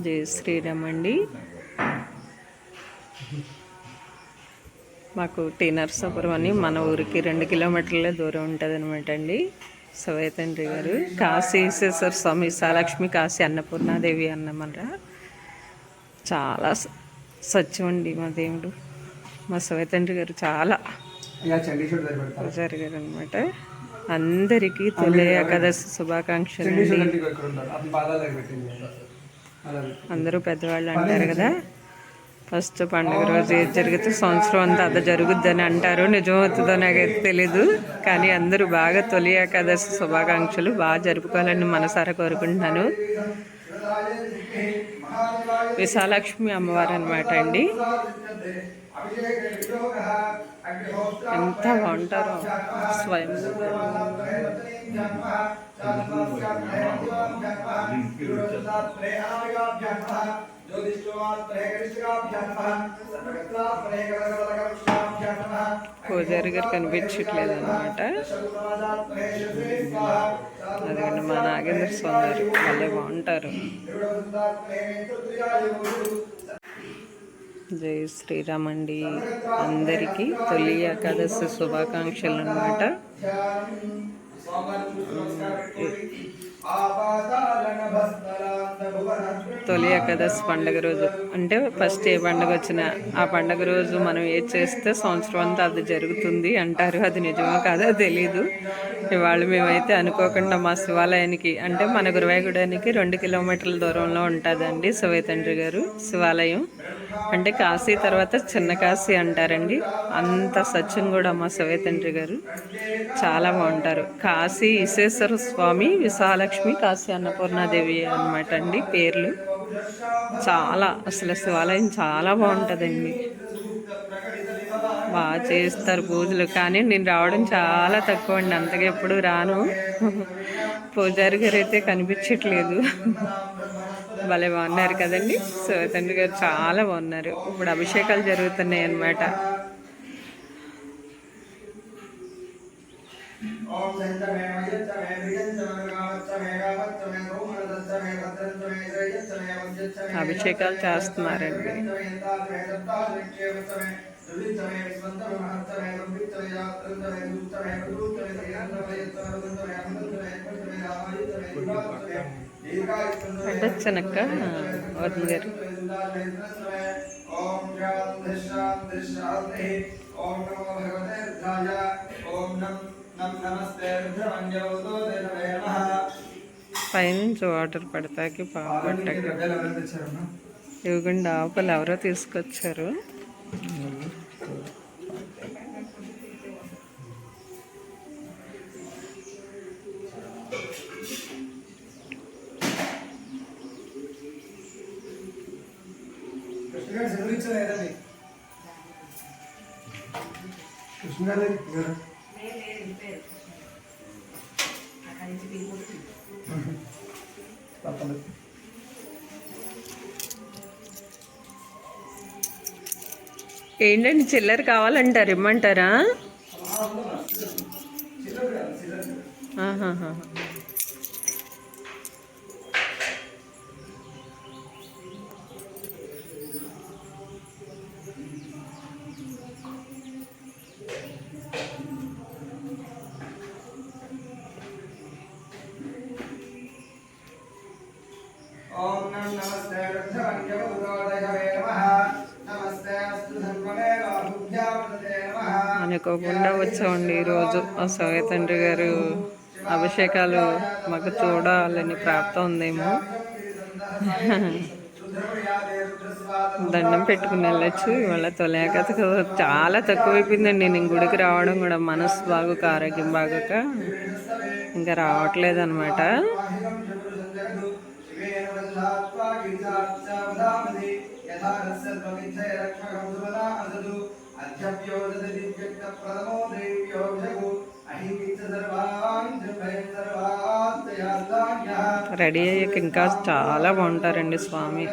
జై శ్రీరామ్ అండి. మాకు టీ నరసాపురం అని మన ఊరికి 2 కిలోమీటర్ల దూరం ఉంటుంది అనమాట అండి. శివయ్య తండ్రి గారు కాశీ ఈశ్వర స్వామి, విశాలక్ష్మి, కాశీ అన్నపూర్ణాదేవి అన్నమాట. చాలా సత్యం అండి మా దేవుడు. మా శివయ్య తండ్రి గారు చాలా జరిగారు అనమాట. అందరికీ తొలి ఏకాదశి శుభాకాంక్షలు అండి. అందరూ పెద్దవాళ్ళు అంటారు కదా, ఫస్ట్ పండుగ రోజు ఏది జరిగితే సంవత్సరం అంతా అది జరుగుద్దని అంటారు. నిజమవుతుందో నాకైతే తెలీదు, కానీ అందరూ బాగా తొలి ఏకాదశి శుభాకాంక్షలు బాగా జరుపుకోవాలని మనసారా కోరుకుంటున్నాను. విశాలక్ష్మి అమ్మవారు అనమాట అండి. ఎంత బాగుంటారో స్వయం పూజారి గారు కనిపించట్లేదు అనమాట. అదిగండి మా నాగేంద్ర స్వామి గారు వాళ్ళే బాగుంటారు. జై శ్రీరామ్ అండి. అందరికీ తొలి ఏకాదశి శుభాకాంక్షలు అనమాట. తొలి ఏకాదశి పండుగ రోజు అంటే ఫస్ట్ ఏ పండుగ వచ్చినా ఆ పండుగ రోజు మనం ఏది చేస్తే సంవత్సరం అంతా అది జరుగుతుంది అంటారు. అది నిజమో కాదో తెలీదు. ఇవాళ మేమైతే అనుకోకుండా మా శివాలయానికి, అంటే మన గురువాయూగుడానికి 2 కిలోమీటర్ల దూరంలో ఉంటుందండి శివయ్య తండ్రి గారు శివాలయం. అంటే కాశీ తర్వాత చిన్న కాశీ అంటారండి. అంత సత్యం కూడా మా శివయ్య తండ్రి గారు చాలా బాగుంటారు. కాశీ ఈశ్వర స్వామి, విశాలక్ష్మి, కాశీ అన్నపూర్ణాదేవి అనమాట అండి పేర్లు. చాలా అసలు శివాలయం చాలా బాగుంటుందండి. బాగా చేస్తారు పూజలు, కానీ నేను రావడం చాలా తక్కువ అండి. అంతగా ఎప్పుడు రాను. పూజారి గారు అయితే కనిపించట్లేదు. భలే బాగున్నారు కదండి. శివయ్య తండ్రి గారు చాలా బాగున్నారు. ఇప్పుడు అభిషేకాలు జరుగుతున్నాయి అన్నమాట. అభిషేకాలు చేస్తున్నారండి. చెనక్క వద్దు గారు. పైనుంచి వాటర్ పడతాకి పాపట్టకి ఇవ్వకుండా ఆపలు ఎవరో తీసుకొచ్చారు. ఏంటండి చిల్లర కావాలంటారు, ఇమ్మంటారా? అనుకోకుండా వచ్చామండి ఈరోజు. ఆ శివయ్య తండ్రి గారు అభిషేకాలు మాకు చూడాలని ప్రాప్తం ఉందేమో. దండం పెట్టుకుని వెళ్ళొచ్చు. ఇవాళ తొలేకత చాలా తక్కువైపోయిందండి. నేను గుడికి రావడం కూడా మనసు బాగోక, ఆరోగ్యం బాగోక ఇంకా రావట్లేదు అనమాట. రెడీ అయ్యాక ఇంకా చాలా బాగుంటారండి స్వామి.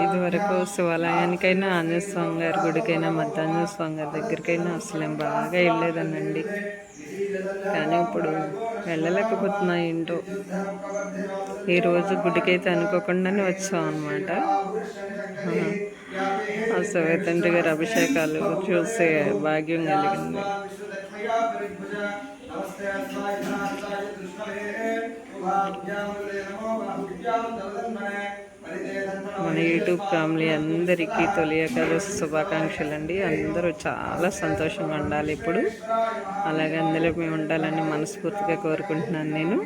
ఇది వరకు శివాలయానికైనా ఆంజనేయ స్వామి గారి గుడికైనా మధ్యాహ్న స్వామి గారి దగ్గరికైనా అసలు ఏం బాగా వెళ్ళలేదనండి. కానీ ఇప్పుడు వెళ్ళలేకపోతున్నా ఏంటో. ఈరోజు గుడికైతే అనుకోకుండానే వచ్చాం అన్నమాట. ఆ శివతండ్రి గారి అభిషేకాలు చూసే భాగ్యం కలిగింది. మన యూట్యూబ్ ఫ్యామిలీ అందరికీ తొలి ఏకాదశి శుభాకాంక్షలు అండి. అందరూ చాలా సంతోషంగా ఉండాలి ఇప్పుడు. అలాగే అందులో మేము ఉండాలని మనస్ఫూర్తిగా కోరుకుంటున్నాను నేను.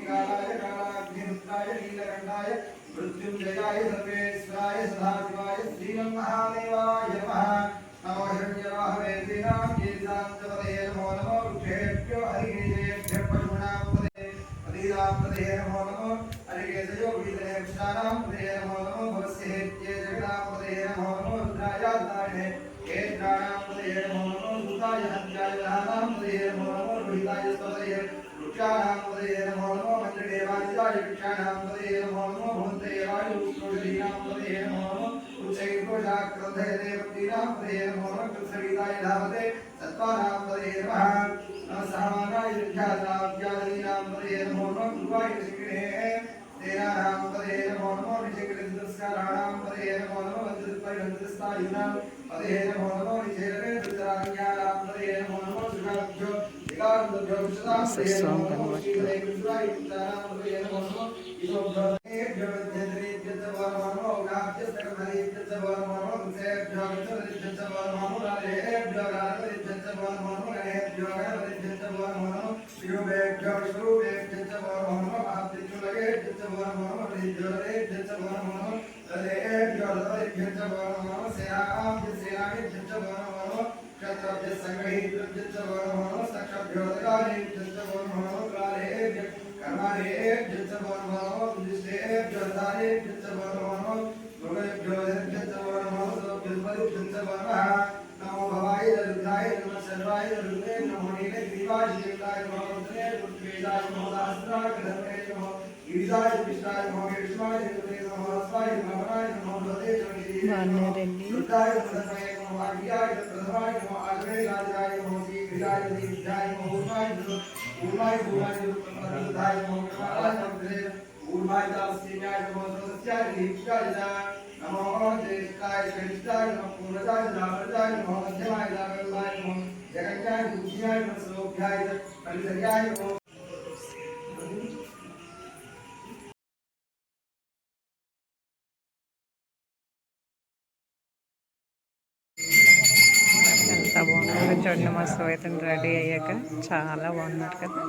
ఎంత బాగున్నారు చూడండి. మా శ్వేతని రెడీ అయ్యాక చాలా బాగున్నారు కదా.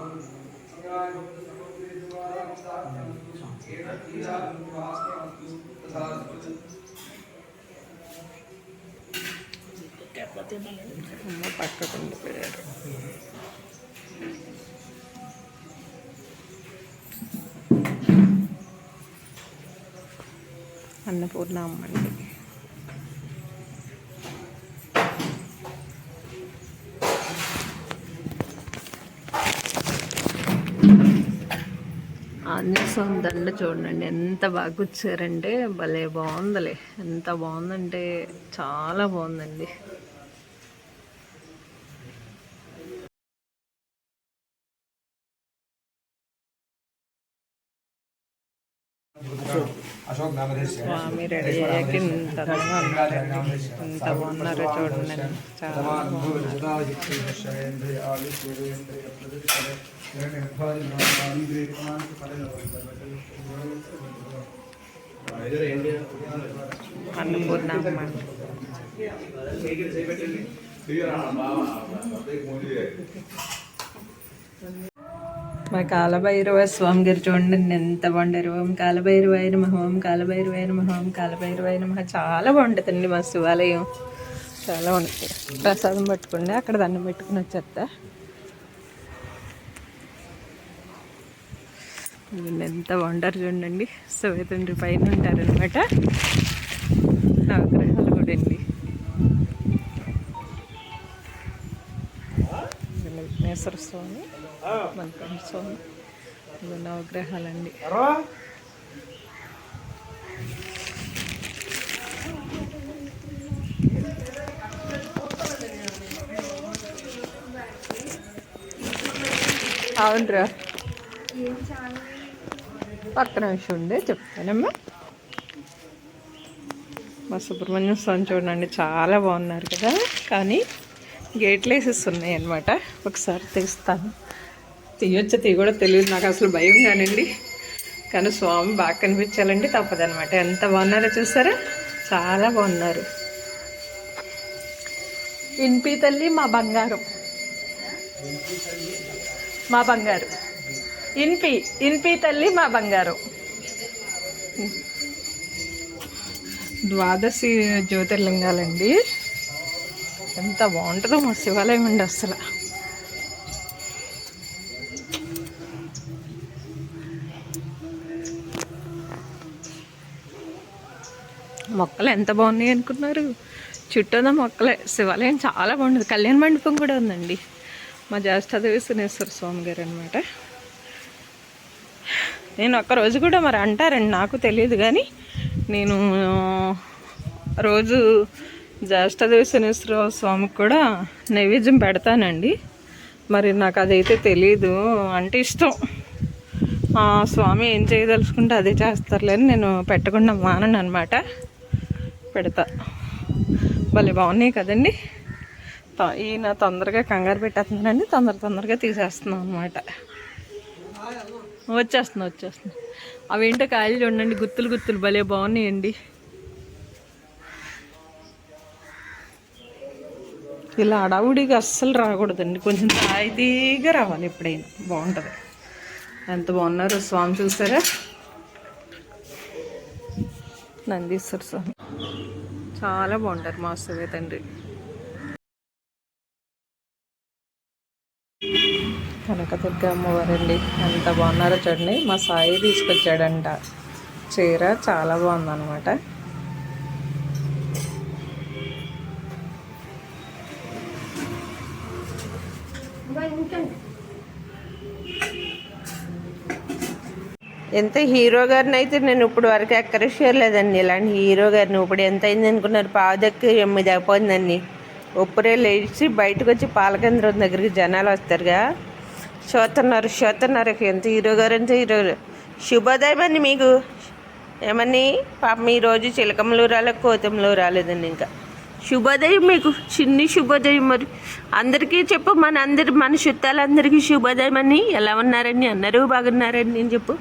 పక్కకు ఉండిపోయారు. అన్నపూర్ణ అమ్మండి. ఆంజనేయ స్వామి దండ చూడండి ఎంత బాగా కూర్చారంటే భలే బాగుందిలే. ఎంత బాగుందంటే చాలా బాగుందండి. స్వామి రెడీ అయ్యాక ఇంత అందంగా ఉన్నారండి. ఎంత బాగున్నారో చూడండి. చాలా అన్నపూర్ణ మా కాలభైరవ స్వామి గారు చూడండి ఎంత బాగుంటారు. ఓం కాలభైరవాయ నమః, ఓం కాలభైరవాయ నమః, ఓం కాలభైరవాయ నమః. చాలా బాగుంటుందండి మా శివాలయం. చాలా ఉంటుంది. ప్రసాదం పట్టుకుంటే అక్కడ దండం పెట్టుకుని వచ్చేస్తా. ఎంత బాగుంటారు చూడండి. శివతండ్రి పైన ఉంటారనమాట. నవగ్రహాలు కూడా అండి. విఘ్నేశ్వర స్వామి, మల్లికార్జున స్వామి, ఇవి నవగ్రహాలండి. అవునరా, పక్కన విషయం ఉండే చెప్తానమ్మా. మా సుబ్రహ్మణ్యం స్వామి చూడండి, చాలా బాగున్నారు కదా. కానీ గేట్లు వేసేస్తున్నాయి అనమాట. ఒకసారి తీస్తాను, తీయొచ్చా కూడా తెలియదు నాకు, అసలు భయం కానండి. కానీ స్వామి బాగా కనిపించాలండి, తప్పదనమాట. ఎంత బాగున్నారో చూసారా, చాలా బాగున్నారు. ఇన్పి తల్లి మా బంగారం, మా బంగారు. ఇన్పి తల్లి మా బంగారం. ద్వాదశి జ్యోతిర్లింగాలండి. ఎంత బాగుంటుందో మా శివాలయం అండి అసలు. మొక్కలు ఎంత బాగున్నాయి అనుకున్నారు, చుట్టూన్న మొక్కలే. శివాలయం చాలా బాగుంటుంది. కళ్యాణ మండపం కూడా ఉందండి. మా జ్యేష్ఠదేవి శనేశ్వర స్వామి గారు అనమాట. నేను ఒక్కరోజు కూడా మరి అంటారండి, నాకు తెలియదు. కానీ నేను రోజు జ్యేష్ఠదేవి శనేశ్వర స్వామికి కూడా నైవేద్యం పెడతానండి. మరి నాకు అదైతే తెలీదు. అంటే ఇష్టం, స్వామి ఏం చేయదలుచుకుంటే అదే చేస్తారులేని నేను పెట్టకుండా మానను అనమాట, పెడతా. భలే బాగున్నాయి కదండి. ఈయన తొందరగా కంగారు పెట్టేస్తున్నానండి, తొందరగా తీసేస్తున్నాం అనమాట. వచ్చేస్తుంది. అవేంటో కాయలు చూడండి, గుత్తులు భలే బాగున్నాయండి. ఇలా అడావుడిగా అస్సలు రాకూడదండి, కొంచెం తాయితీగా రావాలి ఎప్పుడైనా, బాగుంటుంది. ఎంత బాగున్నారు స్వామి చూసారా. నందీశ్వర స్వామి చాలా బాగుంటారు మా శివ తండ్రి. కనకదుర్గ అమ్మవారండి, ఎంత బాగున్నారో చూడండి. మా సాయి తీసుకొచ్చాడంట చీర, చాలా బాగుందన్నమాట. ఎంత హీరో గారిని అయితే నేను ఇప్పుడు వరకు ఎక్కడ లేదండి. ఇలాంటి హీరో గారిని ఇప్పుడు ఎంత అయింది అనుకున్నారు, పావుదక్కి 8 అయిపోయిందండి. ఉప్పురే లేచి బయటకు వచ్చి పాలకేంద్రం దగ్గరికి జనాలు వస్తారుగా, చూస్తున్నారు. ఎంత హీరో గారు, ఎంత హీరో. శుభోదయం అండి మీకు. ఏమని పాపం ఈరోజు చిలకమ్మలు రాలేదు, కోతమ్మలు రాలేదండి. ఇంకా శుభోదయం మీకు, చిన్ని శుభోదయం. మరి అందరికీ చెప్పు, మన చుట్టాలందరికీ శుభోదయం అని. ఎలా ఉన్నారండి? అందరూ బాగున్నారండి నేను చెప్పు.